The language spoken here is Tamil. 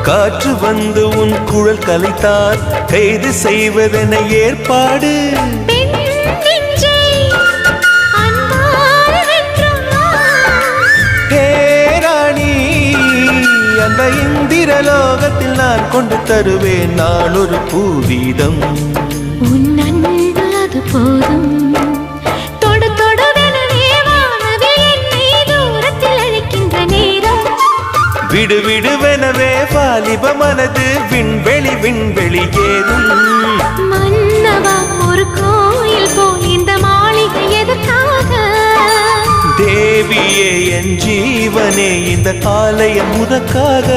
காற்று வந்து உன் குழல் கலைத்தார் கைது செய்வதென ஏற்பாடு ராணி அந்த இந்திரலோகத்தில் நான் கொண்டு தருவேன் நான் ஒரு பூவீதம் உன் அன்பு அது போதும் விடு விடுவெனவே வாலிப மனது விண்வெளி விண்வெளி ஏதும் மன்னவா ஒரு கோயில் போய் இந்த மாளிகை எதற்காக தேவியே என் ஜீவனே இந்த ஆலயம் உனக்காக